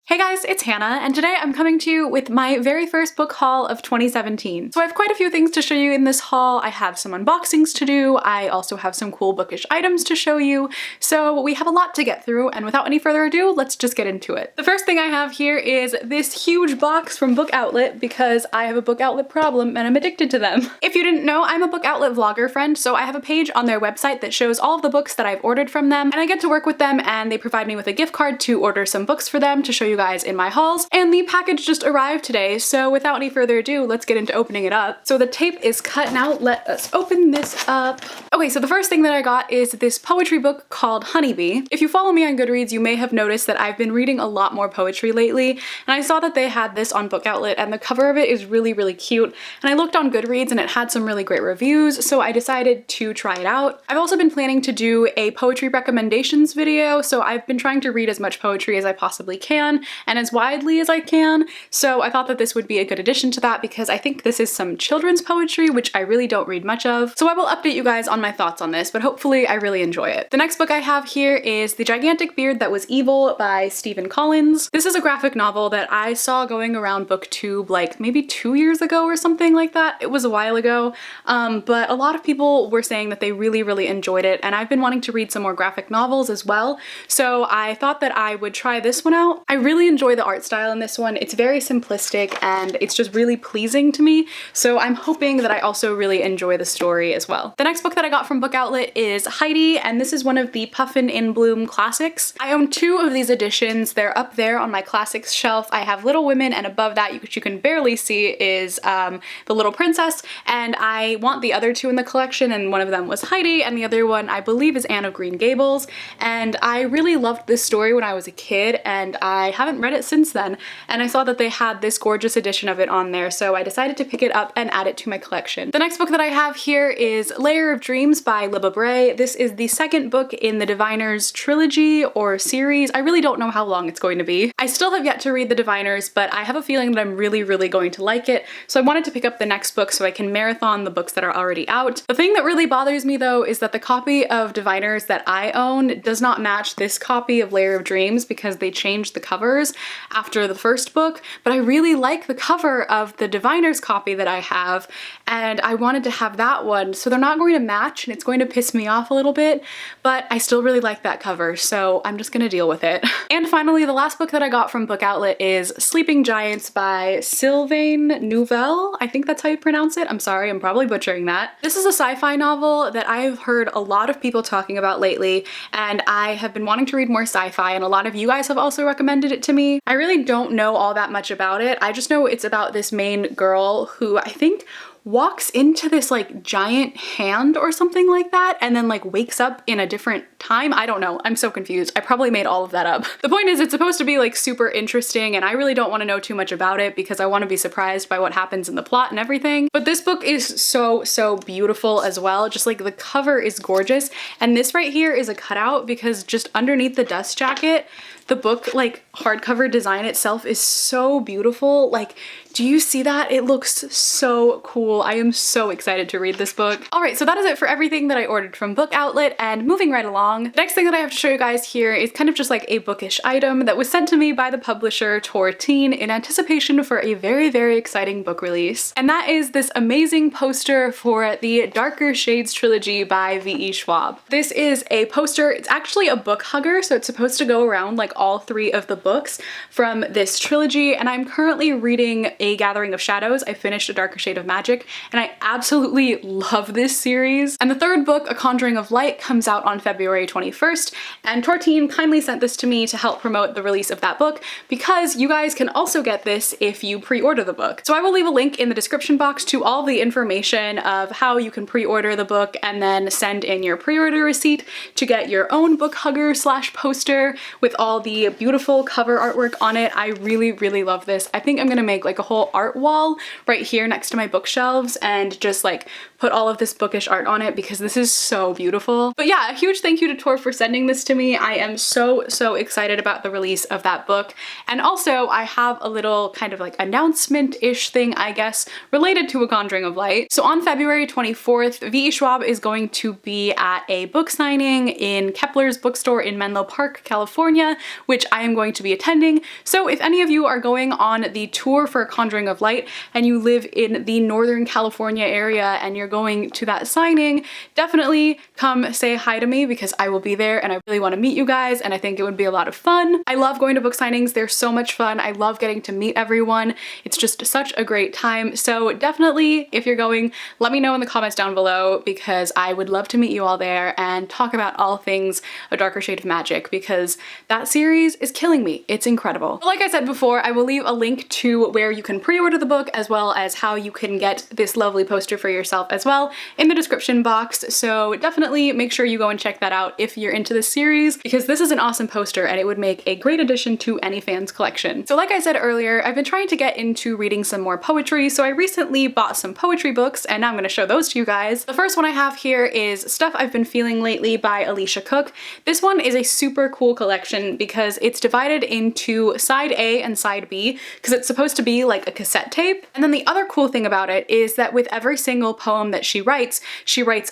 Hey guys, it's Hannah, and today I'm coming to you with my very first book haul of 2017. So I have quite a few things to show you in this haul. I have some unboxings to do. I also have some cool bookish items to show you. So we have a lot to get through, and without any further ado, let's just get into it. The first thing I have here is this huge box from Book Outlet because I have a Book Outlet problem and I'm addicted to them. If you didn't know, I'm a Book Outlet vlogger friend, so I have a page on their website that shows all of the books that I've ordered from them, and I get to work with them and they provide me with a gift card to order some books for them to show you guys in my hauls, and the package just arrived today, so without any further ado, let's get into opening it up. So the tape is cut now, let us open this up. Okay, so the first thing that I got is this poetry book called Honeybee. If you follow me on Goodreads, you may have noticed that I've been reading a lot more poetry lately, and I saw that they had this on Book Outlet, and the cover of it is really, really cute, and I looked on Goodreads and it had some really great reviews, so I decided to try it out. I've also been planning to do a poetry recommendations video, so I've been trying to read as much poetry as I possibly can, and as widely as I can, so I thought that this would be a good addition to that because I think this is some children's poetry, which I really don't read much of, so I will update you guys on my thoughts on this, but hopefully I really enjoy it. The next book I have here is The Gigantic Beard That Was Evil by Stephen Collins. This is a graphic novel that I saw going around BookTube like maybe 2 years ago or something like that. It was a while ago, but a lot of people were saying that they really, really enjoyed it, and I've been wanting to read some more graphic novels as well, so I thought that I would try this one out. I really enjoy the art style in this one. It's very simplistic and it's just really pleasing to me, so I'm hoping that I also really enjoy the story as well. The next book that I got from Book Outlet is Heidi, and this is one of the Puffin in Bloom classics. I own 2 of these editions. They're up there on my classics shelf. I have Little Women, and above that, which you can barely see, is The Little Princess, and I want the other 2 in the collection, and one of them was Heidi, and the other one I believe is Anne of Green Gables, and I really loved this story when I was a kid, and I haven't read it since then, and I saw that they had this gorgeous edition of it on there, so I decided to pick it up and add it to my collection. The next book that I have here is Layer of Dreams by Libba Bray. This is the second book in the Diviners trilogy or series. I really don't know how long it's going to be. I still have yet to read the Diviners, but I have a feeling that I'm really, really going to like it, so I wanted to pick up the next book so I can marathon the books that are already out. The thing that really bothers me though is that the copy of Diviners that I own does not match this copy of Layer of Dreams because they changed the covers after the first book, but I really like the cover of the Diviners copy that I have, and I wanted to have that one, so they're not going to match and it's going to piss me off a little bit, but I still really like that cover, so I'm just gonna deal with it. And finally, the last book that I got from Book Outlet is Sleeping Giants by Sylvain Neuvel. I think that's how you pronounce it. I'm sorry, I'm probably butchering that. This is a sci-fi novel that I've heard a lot of people talking about lately, and I have been wanting to read more sci-fi, and a lot of you guys have also recommended it to me. I really don't know all that much about it. I just know it's about this main girl who I think walks into this like giant hand or something like that and then like wakes up in a different time. I don't know. I'm so confused. I probably made all of that up. The point is it's supposed to be like super interesting, and I really don't want to know too much about it because I want to be surprised by what happens in the plot and everything. But this book is so, so beautiful as well. Just like the cover is gorgeous, and this right here is a cutout because just underneath the dust jacket, the book like hardcover design itself is so beautiful. Like, do you see that? It looks so cool. I am so excited to read this book. All right, so that is it for everything that I ordered from Book Outlet, and moving right along. The next thing that I have to show you guys here is kind of just like a bookish item that was sent to me by the publisher Tor Teen in anticipation for a very, very exciting book release. And that is this amazing poster for the Darker Shades trilogy by V.E. Schwab. This is a poster. It's actually a book hugger, so it's supposed to go around like all 3 of the books from this trilogy, and I'm currently reading A Gathering of Shadows. I finished A Darker Shade of Magic, and I absolutely love this series. And the 3rd book, A Conjuring of Light, comes out on February 21st, and Tor Teen kindly sent this to me to help promote the release of that book because you guys can also get this if you pre-order the book. So I will leave a link in the description box to all the information of how you can pre-order the book and then send in your pre-order receipt to get your own book hugger / poster with all the beautiful cover artwork on it. I really, really love this. I think I'm gonna make like a whole art wall right here next to my bookshelves and just like put all of this bookish art on it because this is so beautiful. But yeah, a huge thank you you to Tor for sending this to me. I am so excited about the release of that book. And also I have a little kind of like announcement-ish thing, I guess, related to A Conjuring of Light. So on February 24th, V.E. Schwab is going to be at a book signing in Kepler's bookstore in Menlo Park, California, which I am going to be attending. So if any of you are going on the tour for A Conjuring of Light and you live in the Northern California area and you're going to that signing, definitely come say hi to me because I will be there and I really want to meet you guys and I think it would be a lot of fun. I love going to book signings. They're so much fun. I love getting to meet everyone. It's just such a great time. So definitely, if you're going, let me know in the comments down below because I would love to meet you all there and talk about all things A Darker Shade of Magic because that series is killing me. It's incredible. But like I said before, I will leave a link to where you can pre-order the book as well as how you can get this lovely poster for yourself as well in the description box. So definitely make sure you go and check that out if you're into this series because this is an awesome poster and it would make a great addition to any fan's collection. So like I said earlier, I've been trying to get into reading some more poetry, so I recently bought some poetry books and now I'm going to show those to you guys. The first one I have here is Stuff I've Been Feeling Lately by Alicia Cook. This one is a super cool collection because it's divided into side A and side B because it's supposed to be like a cassette tape. And then the other cool thing about it is that with every single poem that she writes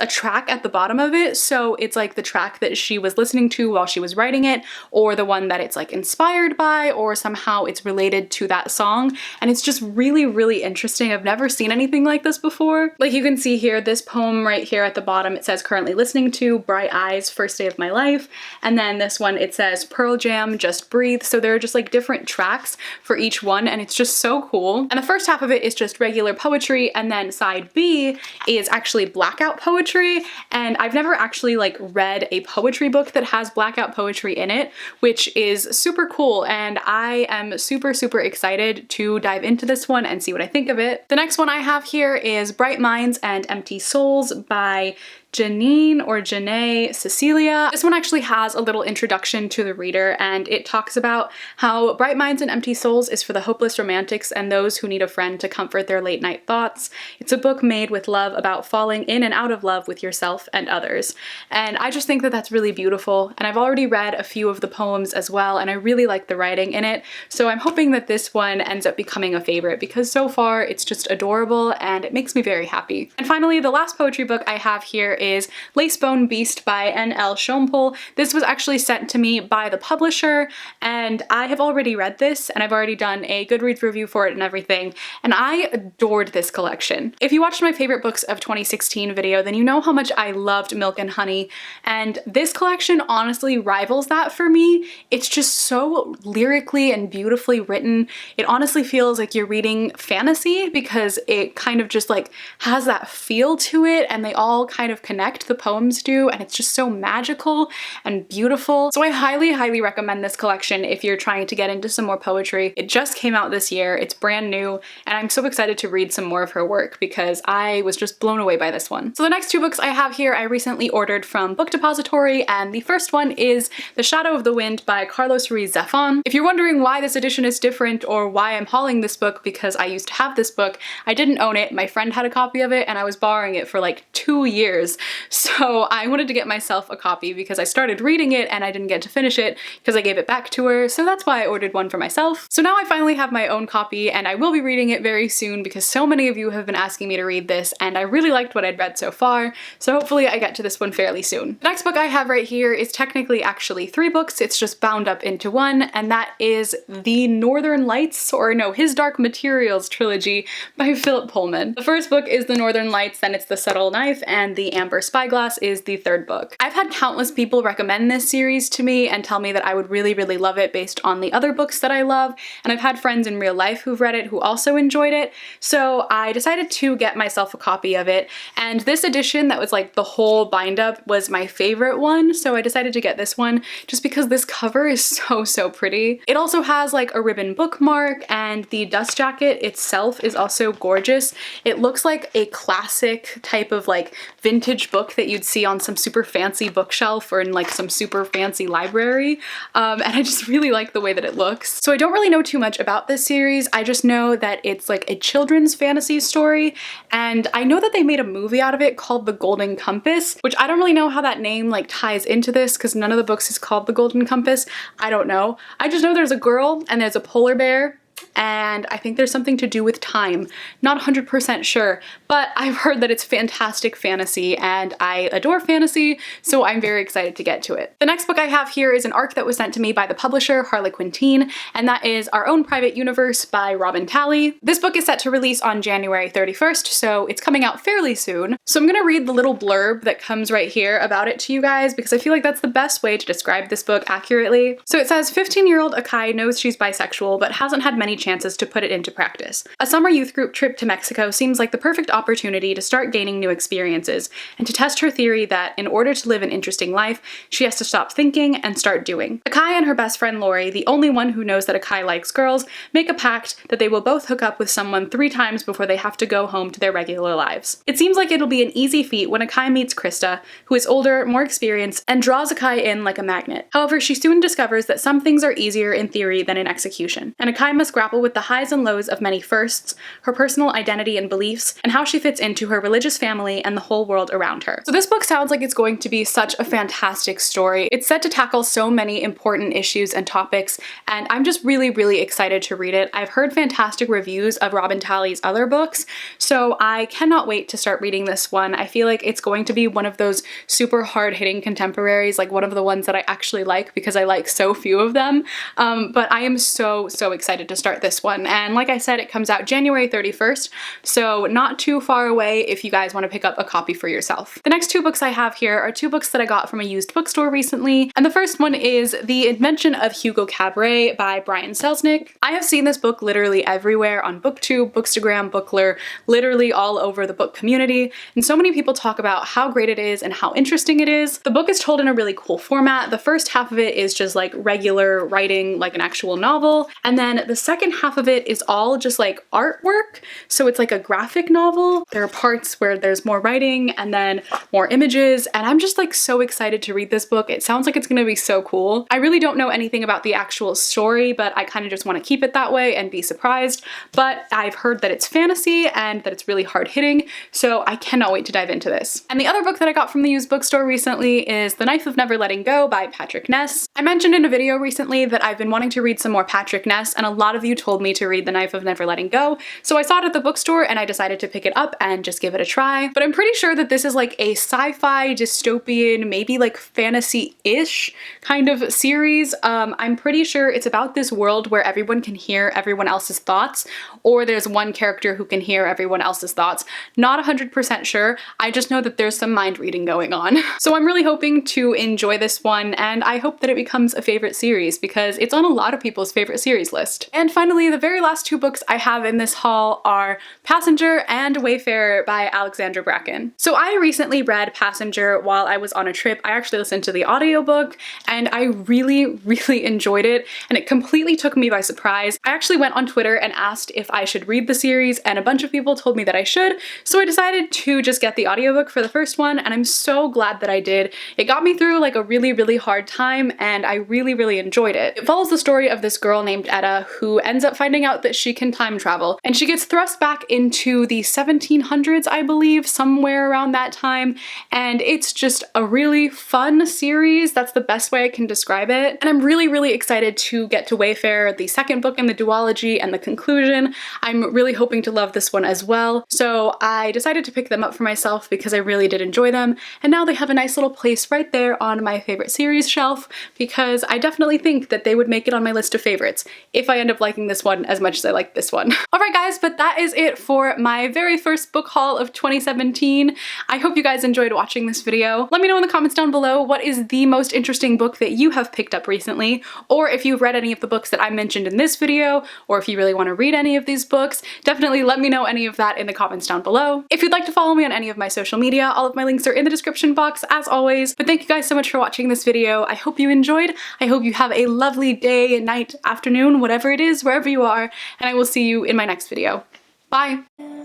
a track at the bottom of it. So it's like the track that she was listening to while she was writing it, or the one that it's like inspired by, or somehow it's related to that song. And it's just really interesting. I've never seen anything like this before. Like you can see here, this poem right here at the bottom, it says currently listening to Bright Eyes, First Day of My Life. And then this one, it says Pearl Jam, Just Breathe. So there are just like different tracks for each one and it's just so cool. And the first half of it is just regular poetry and then side B is actually blackout poetry. And I've never actually like read a poetry book that has blackout poetry in it, which is super cool. And I am super excited to dive into this one and see what I think of it. The next one I have here is Bright Minds and Empty Souls by Janae Cecilia. This one actually has a little introduction to the reader and it talks about how Bright Minds and Empty Souls is for the hopeless romantics and those who need a friend to comfort their late night thoughts. It's a book made with love about falling in and out of love with yourself and others. And I just think that that's really beautiful and I've already read a few of the poems as well and I really like the writing in it. So I'm hoping that this one ends up becoming a favorite because so far it's just adorable and it makes me very happy. And finally, the last poetry book I have here is Lacebone Beast by N.L. Schompel. This was actually sent to me by the publisher and I have already read this and I've already done a Goodreads review for it and everything and I adored this collection. If you watched my favorite books of 2016 video, then you know how much I loved Milk and Honey and this collection honestly rivals that for me. It's just so lyrically and beautifully written. It honestly feels like you're reading fantasy because it kind of just like has that feel to it and they all kind of connect, the poems do, and it's just so magical and beautiful. So I highly recommend this collection if you're trying to get into some more poetry. It just came out this year, it's brand new, and I'm so excited to read some more of her work because I was just blown away by this one. So the next two books I have here I recently ordered from Book Depository, and the first one is The Shadow of the Wind by Carlos Ruiz Zafón. If you're wondering why this edition is different or why I'm hauling this book because I used to have this book, I didn't own it, my friend had a copy of it and I was borrowing it for like 2 years. So I wanted to get myself a copy because I started reading it and I didn't get to finish it because I gave it back to her. So that's why I ordered one for myself. So now I finally have my own copy and I will be reading it very soon because so many of you have been asking me to read this and I really liked what I'd read so far. So hopefully I get to this one fairly soon. The next book I have right here is technically actually 3 books. It's just bound up into one, and that is The Northern Lights, or no, His Dark Materials trilogy by Philip Pullman. The first book is The Northern Lights, then it's The Subtle Knife, and The Amber Spyglass is the third book. I've had countless people recommend this series to me and tell me that I would really love it based on the other books that I love, and I've had friends in real life who've read it who also enjoyed it, so I decided to get myself a copy of it, and this edition that was like the whole bind up was my favorite one, so I decided to get this one just because this cover is so pretty. It also has like a ribbon bookmark, and the dust jacket itself is also gorgeous. It looks like a classic type of like vintage vintage book that you'd see on some super fancy bookshelf or in like some super fancy library, and I just really like the way that it looks. So I don't really know too much about this series. I just know that it's like a children's fantasy story, and I know that they made a movie out of it called The Golden Compass, which I don't really know how that name like ties into this because none of the books is called The Golden Compass. I don't know. I just know there's a girl and there's a polar bear, and I think there's something to do with time. Not 100% sure, but I've heard that it's fantastic fantasy and I adore fantasy, so I'm very excited to get to it. The next book I have here is an ARC that was sent to me by the publisher Harlequin Teen, and that is Our Own Private Universe by Robin Talley. This book is set to release on January 31st, so it's coming out fairly soon. So I'm gonna read the little blurb that comes right here about it to you guys because I feel like that's the best way to describe this book accurately. So it says, 15-year-old Akai knows she's bisexual but hasn't had many chances to put it into practice. A summer youth group trip to Mexico seems like the perfect opportunity to start gaining new experiences and to test her theory that in order to live an interesting life, she has to stop thinking and start doing. Akai and her best friend Lori, the only one who knows that Akai likes girls, make a pact that they will both hook up with someone 3 times before they have to go home to their regular lives. It seems like it'll be an easy feat when Akai meets Krista, who is older, more experienced, and draws Akai in like a magnet. However, she soon discovers that some things are easier in theory than in execution, and Akai must grapple with the highs and lows of many firsts, her personal identity and beliefs, and how she fits into her religious family and the whole world around her. So this book sounds like it's going to be such a fantastic story. It's set to tackle so many important issues and topics, and I'm just really, really excited to read it. I've heard fantastic reviews of Robin Talley's other books, so I cannot wait to start reading this one. I feel like it's going to be one of those super hard-hitting contemporaries, like one of the ones that I actually like because I like so few of them, but I am so excited to start this one. And like I said, it comes out January 31st, so not too far away if you guys want to pick up a copy for yourself. The next 2 books I have here are 2 books that I got from a used bookstore recently, and the first one is The Invention of Hugo Cabret by Brian Selznick. I have seen this book literally everywhere on BookTube, Bookstagram, Bookler, literally all over the book community, and so many people talk about how great it is and how interesting it is. The book is told in a really cool format. The first half of it is just like regular writing, like an actual novel, and then the second half of it is all just like artwork, so it's like a graphic novel. There are parts where there's more writing and then more images, and I'm just like so excited to read this book. It sounds like it's gonna be so cool. I really don't know anything about the actual story, but I kind of just want to keep it that way and be surprised, but I've heard that it's fantasy and that it's really hard-hitting, so I cannot wait to dive into this. And the other book that I got from the used bookstore recently is The Knife of Never Letting Go by Patrick Ness. I mentioned in a video recently that I've been wanting to read some more Patrick Ness, and a lot of you told me to read The Knife of Never Letting Go, so I saw it at the bookstore and I decided to pick it up and just give it a try. But I'm pretty sure that this is like a sci-fi, dystopian, maybe like fantasy-ish kind of series. I'm pretty sure it's about this world where everyone can hear everyone else's thoughts, or there's one character who can hear everyone else's thoughts. Not 100% sure, I just know that there's some mind reading going on. So I'm really hoping to enjoy this one, and I hope that it becomes a favorite series because it's on a lot of people's favorite series list. And finally, the very last 2 books I have in this haul are Passenger and Wayfarer by Alexandra Bracken. So I recently read Passenger while I was on a trip. I actually listened to the audiobook and I really enjoyed it, and it completely took me by surprise. I actually went on Twitter and asked if I should read the series, and a bunch of people told me that I should, so I decided to just get the audiobook for the first one, and I'm so glad that I did. It got me through like a really hard time, and I really enjoyed it. It follows the story of this girl named Etta who ends up finding out that she can time travel, and she gets thrust back into the 1700s, I believe, somewhere around that time, and it's just a really fun series. That's the best way I can describe it, and I'm really excited to get to Wayfarer, the second book in the duology, and the conclusion. I'm really hoping to love this one as well, so I decided to pick them up for myself because I really did enjoy them, and now they have a nice little place right there on my favorite series shelf because I definitely think that they would make it on my list of favorites if I end up liking this one as much as I like this one. Alright guys, but that is it for my very first book haul of 2017. I hope you guys enjoyed watching this video. Let me know in the comments down below what is the most interesting book that you have picked up recently, or if you've read any of the books that I mentioned in this video, or if you really want to read any of these books. Definitely let me know any of that in the comments down below. If you'd like to follow me on any of my social media, all of my links are in the description box as always. But thank you guys so much for watching this video. I hope you enjoyed. I hope you have a lovely day, night, afternoon, whatever it is, wherever you are, and I will see you in my next video. Bye!